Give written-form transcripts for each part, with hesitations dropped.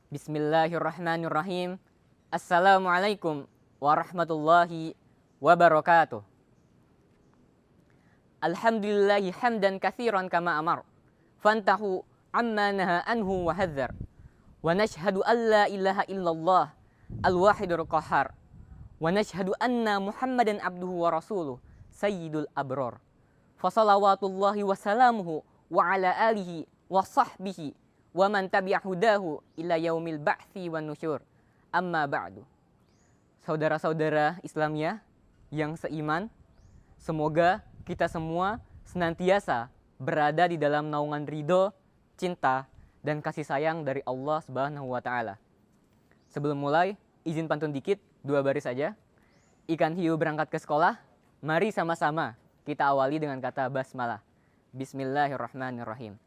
Bismillahirrahmanirrahim. Assalamualaikum warahmatullahi wabarakatuh. Alhamdulillahi hamdan katsiran kama amar. Fantahu amma naha anhu wa hadzar. Wa nashhadu an la ilaha illallah al-wahidul qahhar. Wa nashhadu anna Muhammadan abduhu wa rasuluh sayyidul abrar. Fa salawatullahi wa salamuhu wa ala alihi wa sahbihi wa man tabi'a hudahu ila yaumil ba'tsi wan nusyur. Amma ba'du. Saudara-saudara Islamiyah yang seiman, semoga kita semua senantiasa berada di dalam naungan ridho, cinta, dan kasih sayang dari Allah Subhanahu wa taala. Sebelum mulai, izin pantun dikit, 2 baris saja. Ikan hiu berangkat ke sekolah, mari sama-sama kita awali dengan kata basmalah. Bismillahirrahmanirrahim.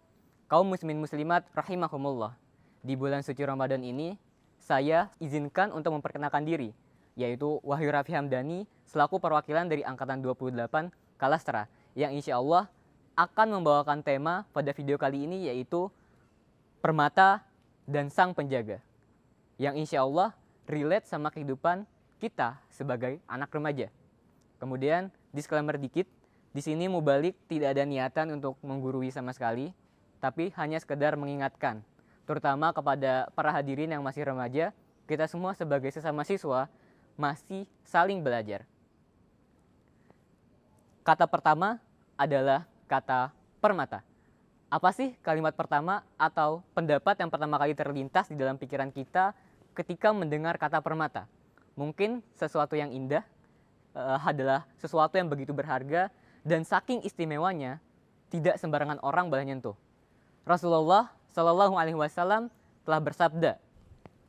Kaum muslimin muslimat rahimahumullah. Di bulan suci Ramadan ini, saya izinkan untuk memperkenalkan diri, yaitu Wahyu Raffi Hamdani selaku perwakilan dari angkatan 28 Kalastra, yang insya Allah akan membawakan tema pada video kali ini, yaitu Permata dan Sang Penjaga, yang insya Allah relate sama kehidupan kita sebagai anak remaja. Kemudian disclaimer dikit, di sini Mubalik tidak ada niatan untuk menggurui sama sekali, tapi hanya sekedar mengingatkan, terutama kepada para hadirin yang masih remaja, kita semua sebagai sesama siswa masih saling belajar. Kata pertama adalah kata permata. Apa sih kalimat pertama atau pendapat yang pertama kali terlintas di dalam pikiran kita ketika mendengar kata permata? Mungkin sesuatu yang indah, adalah sesuatu yang begitu berharga dan saking istimewanya tidak sembarangan orang boleh nyentuh. Rasulullah Shallallahu Alaihi Wasallam telah bersabda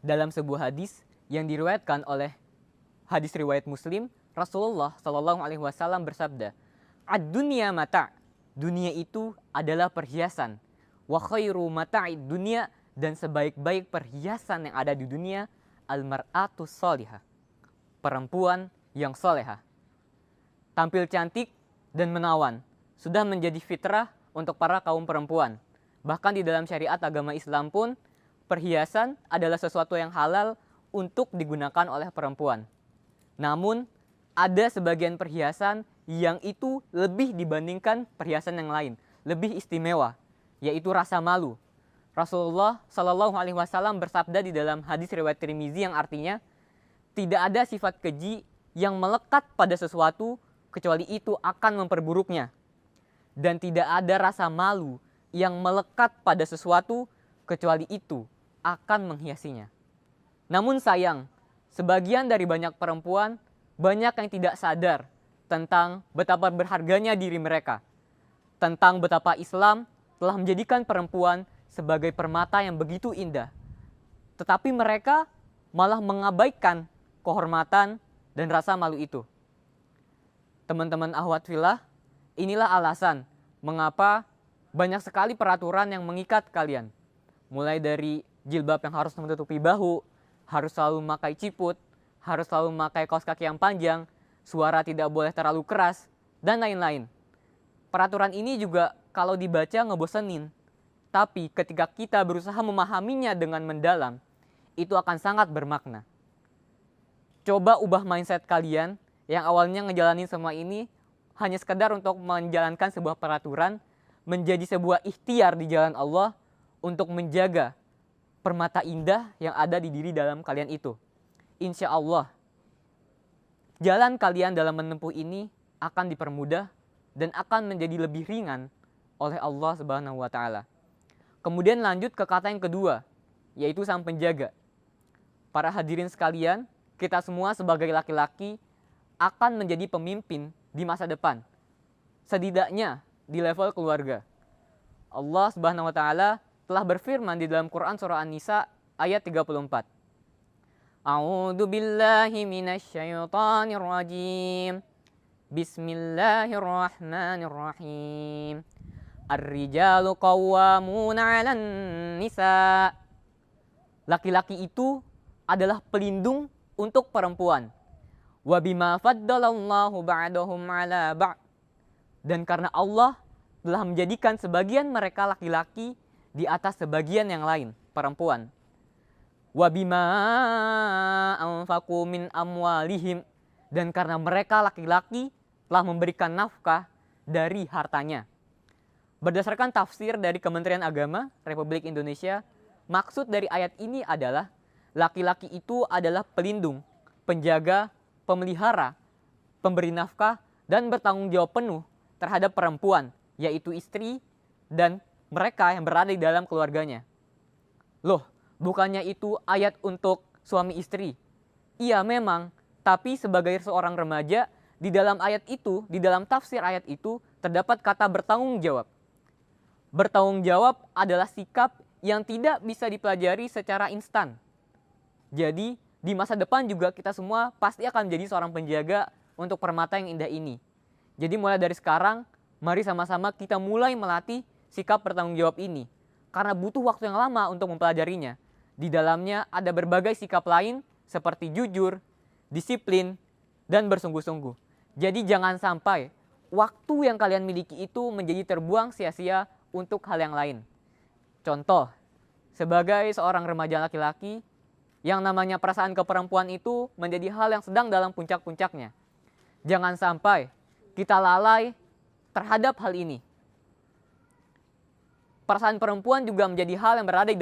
dalam sebuah hadis yang diriwayatkan oleh hadis riwayat Muslim. Rasulullah Shallallahu Alaihi Wasallam bersabda, "Ad-dunya mata', dunia itu adalah perhiasan. Wa khairu mata'id dunya, dan sebaik-baik perhiasan yang ada di dunia, al-mar'atu sholihah, perempuan yang solehah." Tampil cantik dan menawan sudah menjadi fitrah untuk para kaum perempuan. Bahkan di dalam syariat agama Islam pun, perhiasan adalah sesuatu yang halal untuk digunakan oleh perempuan. Namun, ada sebagian perhiasan yang itu lebih dibandingkan perhiasan yang lain, lebih istimewa, yaitu rasa malu. Rasulullah Shallallahu Alaihi Wasallam bersabda di dalam hadis riwayat Tirmizi yang artinya, tidak ada sifat keji yang melekat pada sesuatu kecuali itu akan memperburuknya. Dan tidak ada rasa malu yang melekat pada sesuatu kecuali itu akan menghiasinya. Namun sayang, sebagian dari banyak perempuan banyak yang tidak sadar tentang betapa berharganya diri mereka, tentang betapa Islam telah menjadikan perempuan sebagai permata yang begitu indah. Tetapi mereka malah mengabaikan kehormatan dan rasa malu itu. Teman-teman akhwat fillah, inilah alasan mengapa banyak sekali peraturan yang mengikat kalian. Mulai dari jilbab yang harus menutupi bahu, harus selalu memakai ciput, harus selalu memakai kaos kaki yang panjang, suara tidak boleh terlalu keras, dan lain-lain. Peraturan ini juga kalau dibaca ngebosenin, tapi ketika kita berusaha memahaminya dengan mendalam, itu akan sangat bermakna. Coba ubah mindset kalian yang awalnya ngejalanin semua ini hanya sekedar untuk menjalankan sebuah peraturan, menjadi sebuah ikhtiar di jalan Allah untuk menjaga permata indah yang ada di diri dalam kalian itu. Insya Allah, jalan kalian dalam menempuh ini akan dipermudah dan akan menjadi lebih ringan oleh Allah Subhanahu wa taala. Kemudian lanjut ke kata yang kedua, yaitu sang penjaga. Para hadirin sekalian, kita semua sebagai laki-laki akan menjadi pemimpin di masa depan. Setidaknya di level keluarga. Allah Subhanahu wa taala telah berfirman di dalam Quran surah An-Nisa ayat 34. A'udzu billahi minasyaitonir rajim. Bismillahirrahmanirrahim. Ar-rijalu qawwamuna 'alan nisa. Laki-laki itu adalah pelindung untuk perempuan. Wa bima faddalallahu ba'dahum 'ala ba'd. Dan karena Allah telah menjadikan sebagian mereka laki-laki di atas sebagian yang lain, perempuan. wa bima anfaqu min amwalihim, dan karena mereka laki-laki telah memberikan nafkah dari hartanya. Berdasarkan tafsir dari Kementerian Agama Republik Indonesia, maksud dari ayat ini adalah laki-laki itu adalah pelindung, penjaga, pemelihara, pemberi nafkah, dan bertanggung jawab penuh terhadap perempuan, yaitu istri dan mereka yang berada di dalam keluarganya. Loh, bukannya itu ayat untuk suami istri? Iya memang, tapi sebagai seorang remaja, di dalam ayat itu, di dalam tafsir ayat itu, terdapat kata bertanggung jawab. Bertanggung jawab adalah sikap yang tidak bisa dipelajari secara instan. Jadi, di masa depan juga kita semua pasti akan menjadi seorang penjaga untuk permata yang indah ini. Jadi mulai dari sekarang, mari sama-sama kita mulai melatih sikap bertanggung jawab ini. Karena butuh waktu yang lama untuk mempelajarinya. Di dalamnya ada berbagai sikap lain seperti jujur, disiplin, dan bersungguh-sungguh. Jadi jangan sampai waktu yang kalian miliki itu menjadi terbuang sia-sia untuk hal yang lain. Contoh, sebagai seorang remaja laki-laki, yang namanya perasaan ke perempuan itu menjadi hal yang sedang dalam puncak-puncaknya. Jangan sampai kita lalai terhadap hal ini. Perasaan perempuan juga menjadi hal yang berada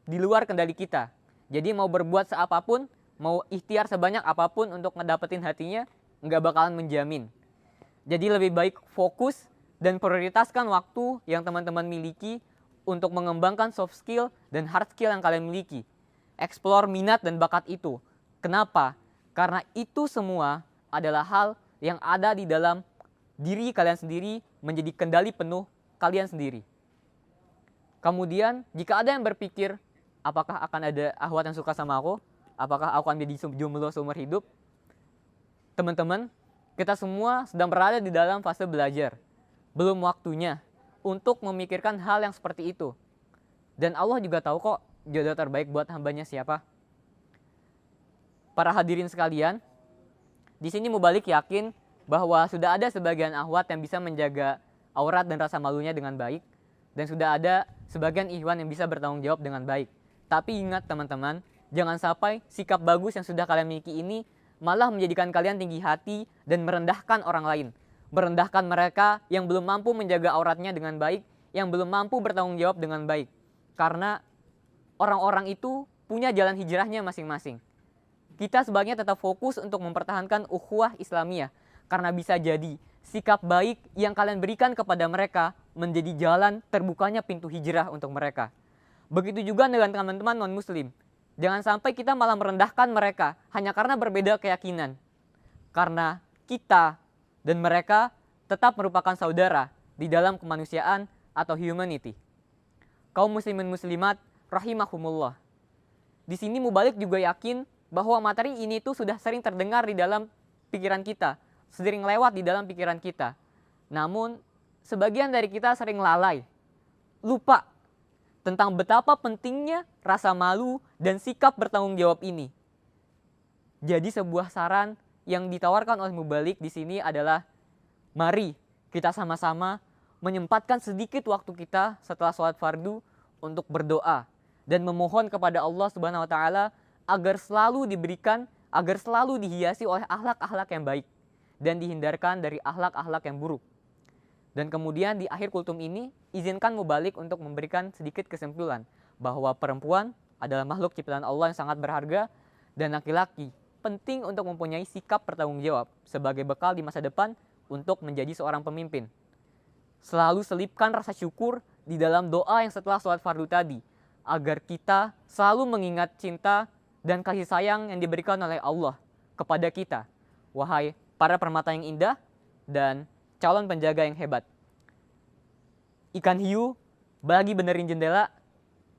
di luar kendali kita. Jadi mau berbuat seapapun, mau ikhtiar sebanyak apapun untuk ngedapetin hatinya, nggak bakalan menjamin. Jadi lebih baik fokus dan prioritaskan waktu yang teman-teman miliki untuk mengembangkan soft skill dan hard skill yang kalian miliki. Explore minat dan bakat itu. Kenapa? Karena itu semua adalah hal yang ada di dalam diri kalian sendiri, menjadi kendali penuh kalian sendiri. Kemudian, jika ada yang berpikir, apakah akan ada akhwat yang suka sama aku? Apakah aku akan menjadi jomblo seumur hidup? Teman-teman, kita semua sedang berada di dalam fase belajar. Belum waktunya untuk memikirkan hal yang seperti itu. Dan Allah juga tahu kok jodoh terbaik buat hambanya siapa. Para hadirin sekalian, di sini Mubalik yakin bahwa sudah ada sebagian akhwat yang bisa menjaga aurat dan rasa malunya dengan baik. Dan sudah ada sebagian ikhwan yang bisa bertanggung jawab dengan baik. Tapi ingat teman-teman, jangan sampai sikap bagus yang sudah kalian miliki ini malah menjadikan kalian tinggi hati dan merendahkan orang lain. Merendahkan mereka yang belum mampu menjaga auratnya dengan baik, yang belum mampu bertanggung jawab dengan baik. Karena orang-orang itu punya jalan hijrahnya masing-masing. Kita sebaiknya tetap fokus untuk mempertahankan ukhuwah Islamiyah. Karena bisa jadi sikap baik yang kalian berikan kepada mereka menjadi jalan terbukanya pintu hijrah untuk mereka. Begitu juga dengan teman-teman non-muslim. Jangan sampai kita malah merendahkan mereka hanya karena berbeda keyakinan. Karena kita dan mereka tetap merupakan saudara di dalam kemanusiaan atau humanity. Kaum muslimin muslimat rahimahumullah. Di sini Mubalik juga yakin bahwa materi ini tuh sudah sering terdengar di dalam pikiran kita, sering lewat di dalam pikiran kita. Namun sebagian dari kita sering lalai, lupa tentang betapa pentingnya rasa malu dan sikap bertanggung jawab ini. Jadi sebuah saran yang ditawarkan oleh Mubalik di sini adalah, mari kita sama-sama menyempatkan sedikit waktu kita setelah sholat fardu untuk berdoa dan memohon kepada Allah Subhanahu wa taala agar selalu diberikan, agar selalu dihiasi oleh akhlak-akhlak yang baik dan dihindarkan dari akhlak-akhlak yang buruk. Dan kemudian di akhir kultum ini, izinkan Mubalik untuk memberikan sedikit kesimpulan bahwa perempuan adalah makhluk ciptaan Allah yang sangat berharga dan laki-laki penting untuk mempunyai sikap bertanggung jawab sebagai bekal di masa depan untuk menjadi seorang pemimpin. Selalu selipkan rasa syukur di dalam doa yang setelah sholat fardu tadi, agar kita selalu mengingat cinta dan kasih sayang yang diberikan oleh Allah kepada kita. Wahai para permata yang indah dan calon penjaga yang hebat. Ikan hiu bagi benerin jendela.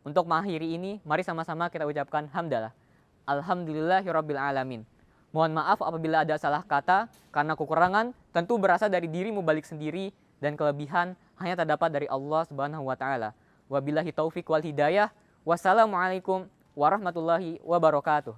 Untuk mengakhiri ini, mari sama-sama kita ucapkan hamdalah. Alhamdulillahirabbil alamin. Mohon maaf apabila ada salah kata, karena kekurangan tentu berasal dari diri Mubalik sendiri dan kelebihan hanya terdapat dari Allah Subhanahu wa taala. Wabillahi taufik wal hidayah. Wassalamualaikum warahmatullahi wabarakatuh.